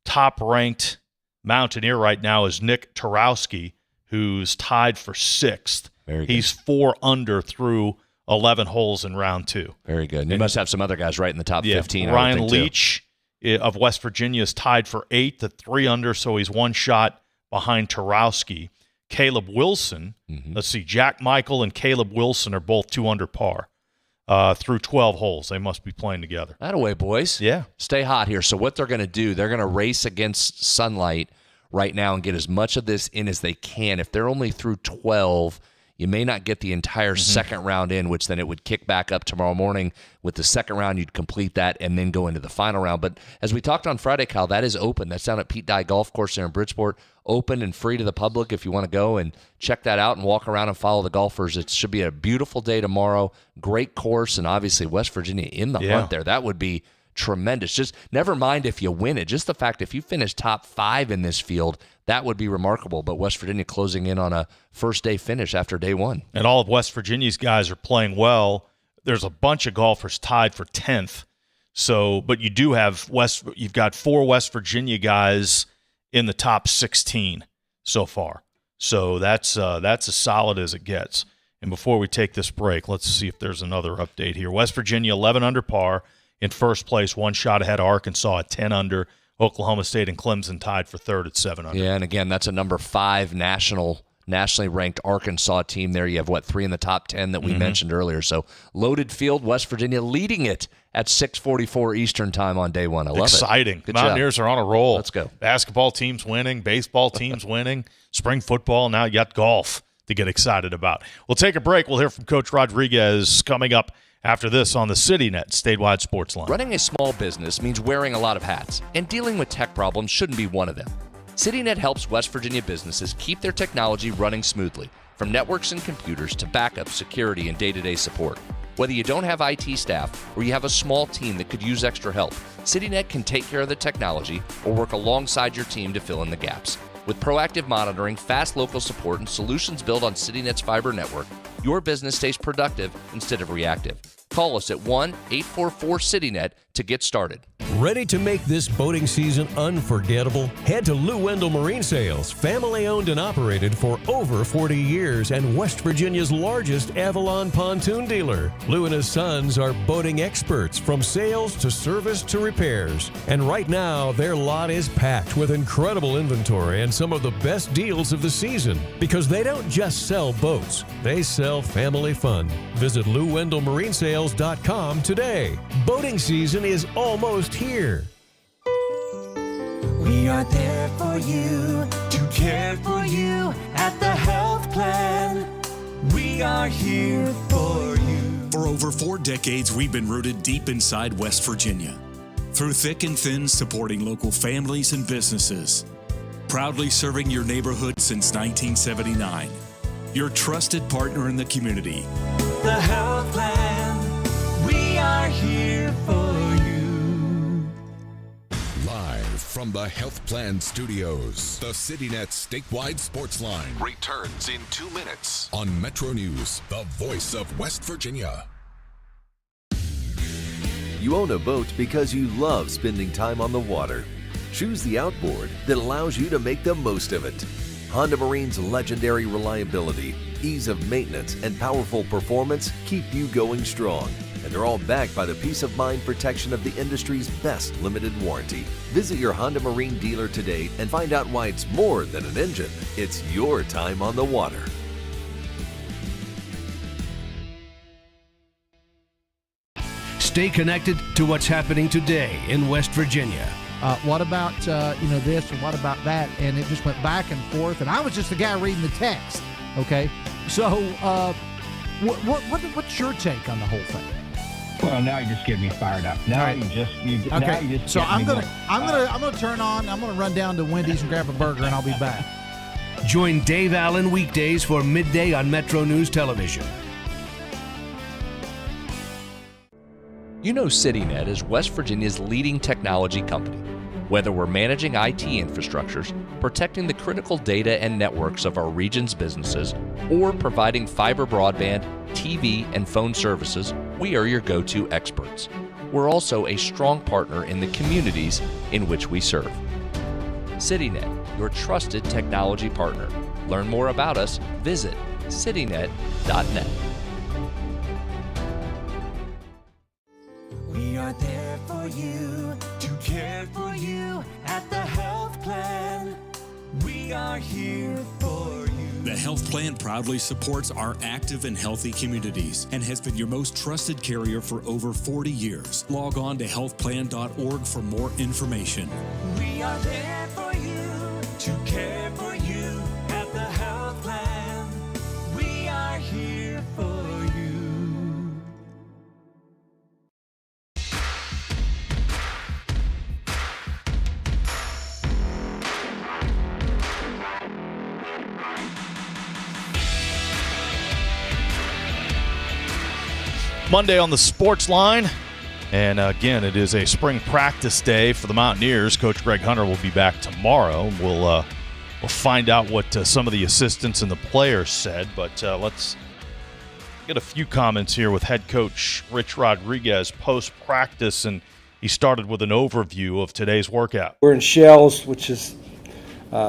top-ranked Mountaineer right now is Nick Tarowski, who's tied for 6th. Very good. He's 4 under through 11 holes in round 2. Very good. And you must have some other guys right in the top 15. Ryan Leach of West Virginia is tied for 8th at 3 under, so he's 1 shot behind Tarowski. Caleb Wilson, let's see, Jack Michael and Caleb Wilson are both 2 under par. Through 12 holes. They must be playing together. Thataway, boys. Yeah. Stay hot here. So what they're going to do, they're going to race against sunlight right now and get as much of this in as they can. If they're only through 12, you may not get the entire second round in, which then it would kick back up tomorrow morning. With the second round, you'd complete that and then go into the final round. But as we talked on Friday, Kyle, that is open. That's down at Pete Dye Golf Course there in Bridgeport. Open and free to the public if you want to go and check that out and walk around and follow the golfers. It should be a beautiful day tomorrow. Great course, and obviously West Virginia in the hunt there. That would be tremendous. Just never mind if you win it. Just the fact if you finish top 5 in this field, that would be remarkable. But West Virginia closing in on a first-day finish after day 1. And all of West Virginia's guys are playing well. There's a bunch of golfers tied for 10th. So, but you do have you've got 4 West Virginia guys in the top 16 so far. So that's as solid as it gets. And before we take this break, let's see if there's another update here. West Virginia 11 under par in first place, 1 shot ahead of Arkansas at 10 under. Oklahoma State and Clemson tied for third at 7 under. Yeah, and again, that's a number 5 nationally ranked Arkansas team there. You have, 3 in the top 10 that we mentioned earlier. So loaded field, West Virginia leading it at 6:44 Eastern time on day 1. I love Exciting. it. Good Mountaineers job. are on a roll. Let's go. Basketball team's winning, baseball team's winning, spring football, now you got golf to get excited about. We'll take a break. We'll hear from Coach Rodriguez coming up after this on the CityNet statewide sports line. Running a small business means wearing a lot of hats, and dealing with tech problems shouldn't be one of them. CityNet helps West Virginia businesses keep their technology running smoothly, from networks and computers to backup, security, and day-to-day support. Whether you don't have IT staff or you have a small team that could use extra help, CityNet can take care of the technology or work alongside your team to fill in the gaps. With proactive monitoring, fast local support, and solutions built on CityNet's fiber network, your business stays productive instead of reactive. Call us at 1-844-CityNet to get started. Ready to make this boating season unforgettable? Head to Lou Wendell Marine Sales, family owned and operated for over 40 years and West Virginia's largest Avalon pontoon dealer. Lou and his sons are boating experts from sales to service to repairs. And right now, their lot is packed with incredible inventory and some of the best deals of the season. Because they don't just sell boats, they sell family fun. Visit LouWendellMarineSales.com today. Boating season is almost here. We are there for you, to care for you at the health plan. We are here for you. For over 4 decades, we've been rooted deep inside West Virginia. Through thick and thin, supporting local families and businesses. Proudly serving your neighborhood since 1979. Your trusted partner in the community. The health plan, we are here for you. Live from the Health Plan Studios, the CityNet statewide sports line Returns in 2 minutes. on Metro News, the voice of West Virginia. You own a boat because you love spending time on the water. Choose the outboard that allows you to make the most of it. Honda Marine's legendary reliability, ease of maintenance, and powerful performance keep you going strong. And they're all backed by the peace of mind protection of the industry's best limited warranty. Visit your Honda Marine dealer today and find out why it's more than an engine. It's your time on the water. Stay connected to what's happening today in West Virginia. What about this or what about that? And it just went back and forth. And I was just the guy reading the text. Okay, so what's your take on the whole thing? Well, now you just get me fired up. Now right. you just So I'm gonna turn on. I'm gonna run down to Wendy's and grab a burger, and I'll be back. Join Dave Allen weekdays for midday on Metro News Television. You know CityNet is West Virginia's leading technology company. Whether we're managing IT infrastructures, protecting the critical data and networks of our region's businesses, or providing fiber broadband, TV, and phone services, we are your go-to experts. We're also a strong partner in the communities in which we serve. CityNet, your trusted technology partner. Learn more about us, visit citynet.net. We are there for you, to care for you at the health plan. We are here for you. The Health Plan proudly supports our active and healthy communities and has been your most trusted carrier for over 40 years. Log on to healthplan.org for more information. We are there for you, to care for you at the health plan. We are Monday on the Sportsline. And again, it is a spring practice day for the Mountaineers. Coach Greg Hunter will be back tomorrow. We'll find out what some of the assistants and the players said. But let's get a few comments here with head coach Rich Rodriguez post-practice. And he started with an overview of today's workout. We're in shells, which is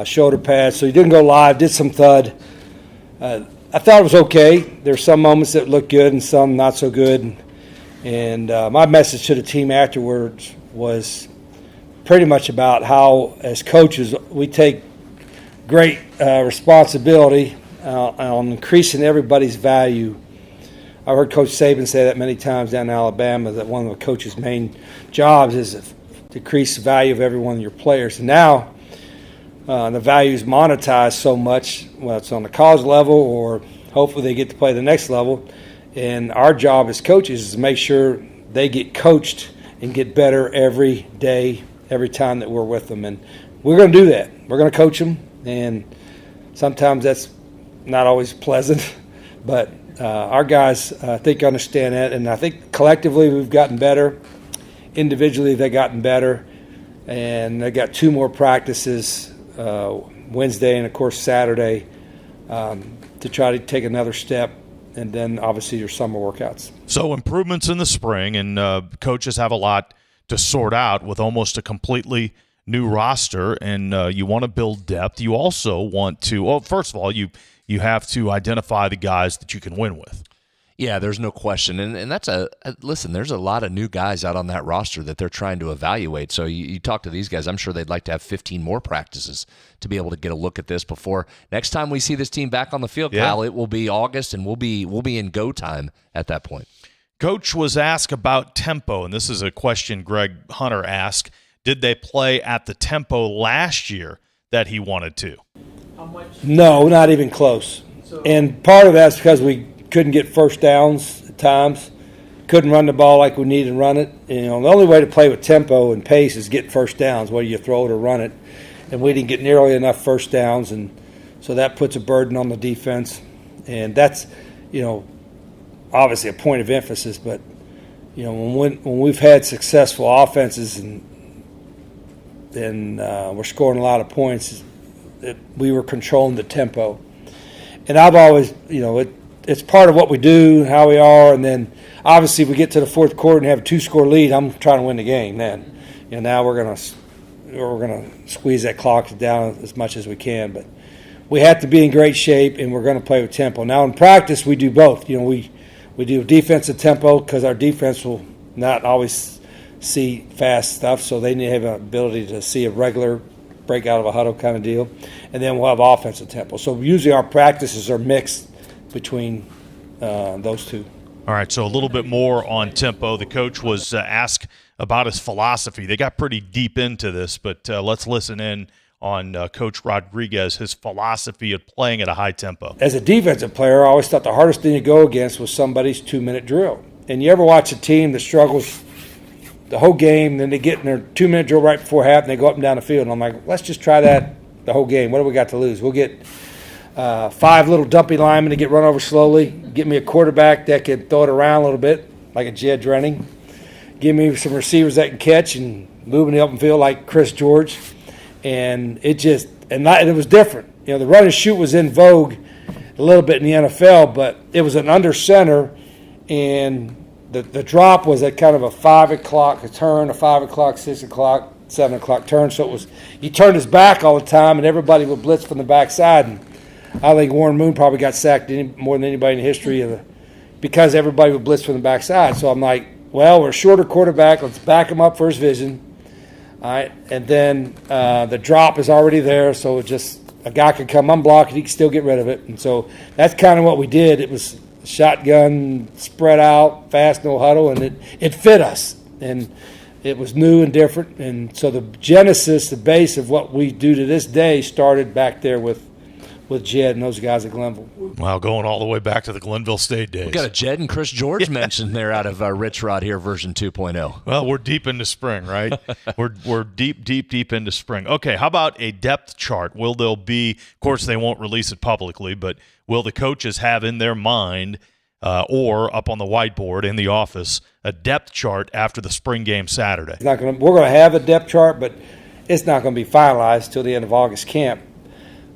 shoulder pads. So he didn't go live, did some thud. I thought it was okay. There's some moments that looked good and some not so good. And my message to the team afterwards was pretty much about how, as coaches, we take great responsibility on increasing everybody's value. I heard Coach Saban say that many times down in Alabama, that one of the coach's main jobs is to decrease the value of every one of your players. And now the value is monetized so much, whether it's on the college level or hopefully they get to play the next level. And our job as coaches is to make sure they get coached and get better every day, every time that we're with them. And we're going to do that. We're going to coach them. And sometimes that's not always pleasant. But our guys, I think, understand that. And I think collectively we've gotten better. Individually they've gotten better. And they got 2 more practices, Wednesday and, of course, Saturday, to try to take another step. And then, obviously, your summer workouts. So improvements in the spring, and coaches have a lot to sort out with almost a completely new roster, and you want to build depth. You also want to – well, first of all, you have to identify the guys that you can win with. Yeah, there's no question. And that's listen, there's a lot of new guys out on that roster that they're trying to evaluate. So you talk to these guys, I'm sure they'd like to have 15 more practices to be able to get a look at this before next time we see this team back on the field, yeah. Kyle. It will be August, and we'll be in go time at that point. Coach was asked about tempo, and this is a question Greg Hunter asked. Did they play at the tempo last year that he wanted to? No, not even close. And part of that's because we couldn't get first downs at times, couldn't run the ball like we needed to run it. You know, the only way to play with tempo and pace is get first downs, whether you throw it or run it. And we didn't get nearly enough first downs, and so that puts a burden on the defense. And that's, you know, obviously a point of emphasis. But, you know, when we've had successful offenses and we're scoring a lot of points, we were controlling the tempo. And I've always, you know, it's part of what we do, how we are, and then obviously if we get to the fourth quarter and have a 2-score lead, I'm trying to win the game then. You know, now we're gonna squeeze that clock down as much as we can, but we have to be in great shape, and we're going to play with tempo. Now in practice we do both. You know, we do defensive tempo because our defense will not always see fast stuff, so they need to have an ability to see a regular break out of a huddle kind of deal, and then we'll have offensive tempo. So usually our practices are mixed between those two. All right, so a little bit more on tempo. The coach was asked about his philosophy. They got pretty deep into this, but let's listen in on Coach Rodriguez, his philosophy of playing at a high tempo. As a defensive player, I always thought the hardest thing to go against was somebody's 2-minute drill. And you ever watch a team that struggles the whole game, then they get in their 2-minute drill right before half, and they go up and down the field. And I'm like, let's just try that the whole game. What do we got to lose? We'll get 5 little dumpy linemen to get run over slowly. Get me a quarterback that can throw it around a little bit, like a Jed Drenning. Give me some receivers that can catch and move in the open field like Chris George. And it was different. You know, the run and shoot was in vogue a little bit in the NFL, but it was an under center, and the drop was at kind of a 5 o'clock turn, a 5 o'clock, 6 o'clock, 7 o'clock turn. So it was, he turned his back all the time, and everybody would blitz from the backside. And I think Warren Moon probably got sacked more than anybody in the history because everybody would blitz from the backside. So I'm like, well, we're a shorter quarterback. Let's back him up for his vision. All right, and then the drop is already there, so it just a guy could come unblocked and he could still get rid of it. And so that's kind of what we did. It was shotgun, spread out, fast, no huddle, and it fit us. And it was new and different. And so the genesis, the base of what we do to this day started back there with Jed and those guys at Glenville. Wow, going all the way back to the Glenville State days. We got a Jed and Chris George mentioned there out of Rich Rod here, version 2.0. Well, we're deep into spring, right? we're deep into spring. Okay, how about a depth chart? Will there be, of course they won't release it publicly, but will the coaches have in their mind or up on the whiteboard in the office, a depth chart after the spring game Saturday. We're going to have a depth chart, but it's not going to be finalized till the end of August camp.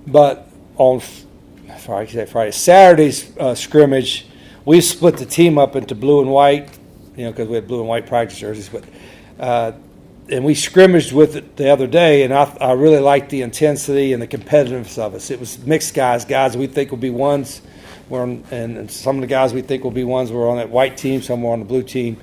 But on Friday, Saturday's scrimmage, we split the team up into blue and white, because we had blue and white practice jerseys. But and we scrimmaged with it the other day, and I really liked the intensity and the competitiveness of us. It was mixed guys we think will be ones. And some of the guys we think will be ones were on that white team, some were on the blue team.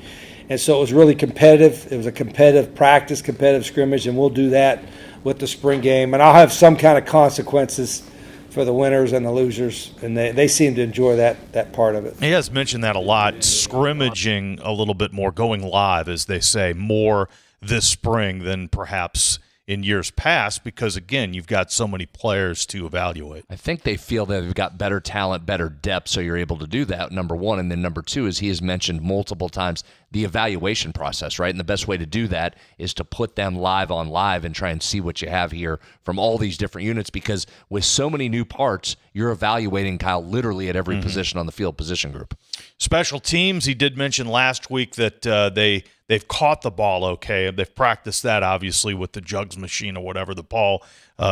And so it was really competitive. It was a competitive practice, competitive scrimmage, and we'll do that with the spring game. And I'll have some kind of consequences for the winners and the losers, and they seem to enjoy that part of it. He has mentioned that a lot, scrimmaging a little bit more, going live, as they say, more this spring than perhaps in years past, because, again, you've got so many players to evaluate. I think they feel that they've got better talent, better depth, so you're able to do that, number one. And then number two is he has mentioned multiple times the evaluation process, right? And the best way to do that is to put them live on live and try and see what you have here from all these different units, because with so many new parts, you're evaluating, Kyle, literally at every position on the field, position group. Special teams, he did mention last week that they've caught the ball okay. They've practiced that, obviously, with the jugs machine or whatever, the ball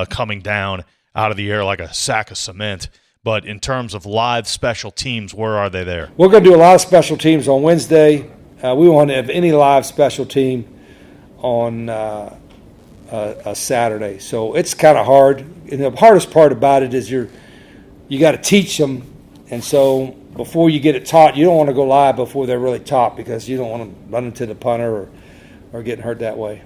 coming down out of the air like a sack of cement. But in terms of live special teams, where are they there? We're going to do a lot of special teams on Wednesday. We won't have any live special team on a Saturday. So it's kind of hard. And the hardest part about it is you got to teach them. And so before you get it taught, you don't want to go live before they're really taught, because you don't want to run into the punter or getting hurt that way.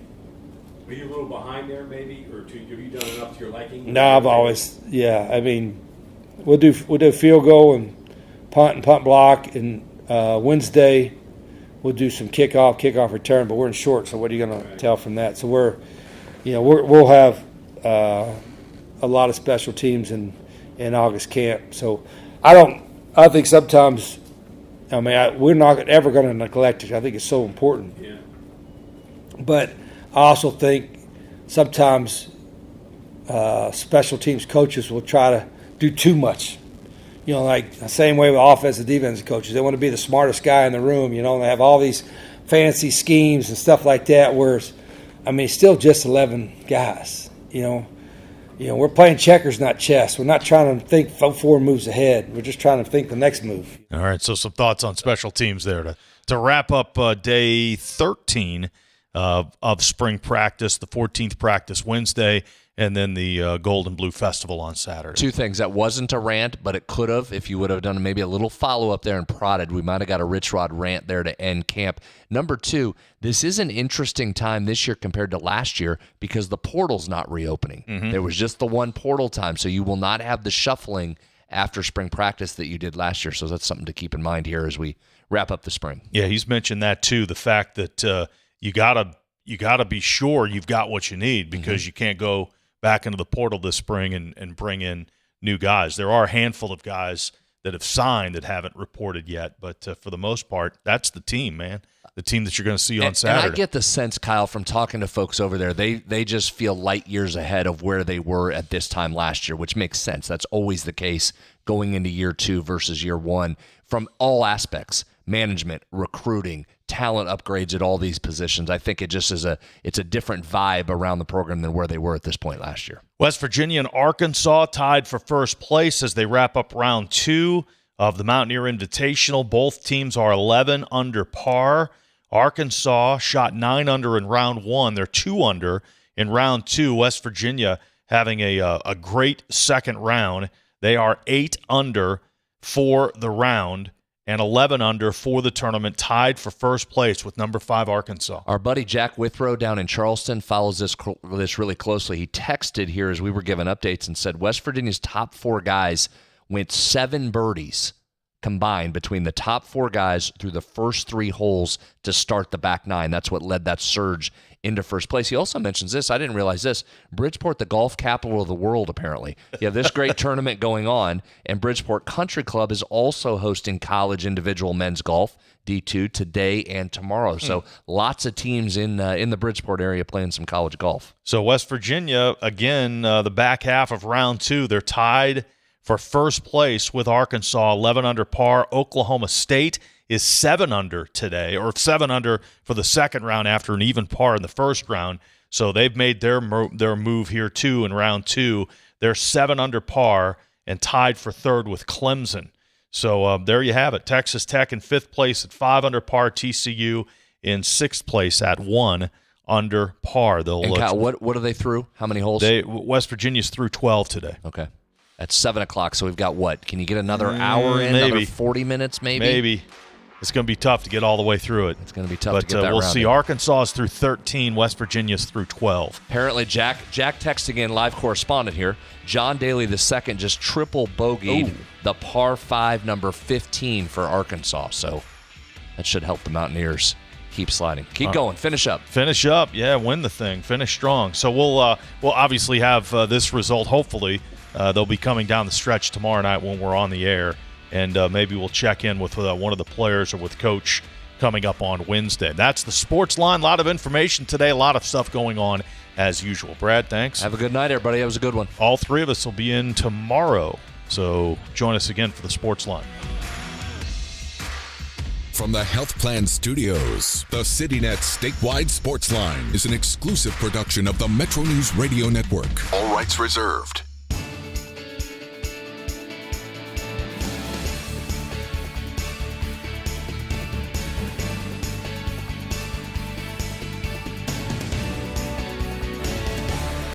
Are you a little behind there, maybe, or have you done enough to your liking? No, I've always, I mean, we'll do field goal and punt block, and Wednesday we'll do some kickoff return. But we're in short, so what are you going to tell from that? So we'll have a lot of special teams in August camp. So I think sometimes, we're not ever going to neglect it. I think it's so important. Yeah. But I also think sometimes special teams coaches will try to do too much. Like the same way with offensive defensive coaches. They want to be the smartest guy in the room. They have all these fancy schemes and stuff like that, whereas, it's still just 11 guys, we're playing checkers, not chess. We're not trying to think 4 moves ahead. We're just trying to think the next move. All right, so some thoughts on special teams there to wrap up day 13 of spring practice, the 14th practice Wednesday, and then the Gold and Blue Festival on Saturday. Two things. That wasn't a rant, but it could have. If you would have done maybe a little follow-up there and prodded, we might have got a Rich Rod rant there to end camp. Number two, this is an interesting time this year compared to last year because the portal's not reopening. Mm-hmm. There was just the one portal time, so you will not have the shuffling after spring practice that you did last year. So that's something to keep in mind here as we wrap up the spring. Yeah, he's mentioned that too, the fact that you gotta be sure you've got what you need, because you can't go back into the portal this spring and bring in new guys. There are a handful of guys that have signed that haven't reported yet, but for the most part, that's the team, man. The team that you're going to see on Saturday. And I get the sense, Kyle, from talking to folks over there, they just feel light years ahead of where they were at this time last year, which makes sense. That's always the case going into year 2 versus year 1 from all aspects. Management, recruiting, talent upgrades at all these positions. I think it just is it's a different vibe around the program than where they were at this point last year. West Virginia and Arkansas tied for first place as they wrap up round 2 of the Mountaineer Invitational. Both teams are 11 under par. Arkansas shot 9 under in round 1. They're 2 under in round 2. West Virginia having a great second round. They are 8 under for the round and 11 under for the tournament, tied for first place with number 5 Arkansas. Our buddy Jack Withrow down in Charleston follows this really closely. He texted here as we were given updates and said West Virginia's top 4 guys went 7 birdies combined between the top 4 guys through the first 3 holes to start the back 9. That's what led that surge into first place. He also mentions this. I didn't realize this. Bridgeport, the golf capital of the world, apparently. You have this great tournament going on, and Bridgeport Country Club is also hosting college individual men's golf, D2, today and tomorrow. So lots of teams in the Bridgeport area playing some college golf. So West Virginia, again, the back half of round 2, they're tied for first place with Arkansas, 11 under par. Oklahoma State is 7 under today, or 7 under for the second round after an even par in the first round. So they've made their move here, too, in round 2. They're 7 under par and tied for third with Clemson. So there you have it. Texas Tech in 5th place at 5 under par. TCU in 6th place at 1 under par. And Kyle, what are they through? How many holes? West Virginia's through 12 today. Okay. At 7 o'clock, so we've got what? Can you get another hour in? Maybe. Another 40 minutes, maybe? Maybe. It's going to be tough to get all the way through it. It's going to be tough to get that we'll round see. in. Arkansas is through 13. West Virginia's through 12. Apparently, Jack texting in, live correspondent here. John Daly II just triple bogeyed the par 5 number 15 for Arkansas. So that should help the Mountaineers keep sliding. Keep going. Finish up. Finish up. Yeah, win the thing. Finish strong. So we'll obviously have this result. Hopefully, they'll be coming down the stretch tomorrow night when we're on the air. And maybe we'll check in with one of the players or with Coach coming up on Wednesday. That's the Sportsline. A lot of information today, a lot of stuff going on as usual. Brad, thanks. Have a good night, everybody. That was a good one. All 3 of us will be in tomorrow. So join us again for the Sportsline. From the Health Plan Studios, the CityNet statewide Sportsline is an exclusive production of the Metro News Radio Network. All rights reserved.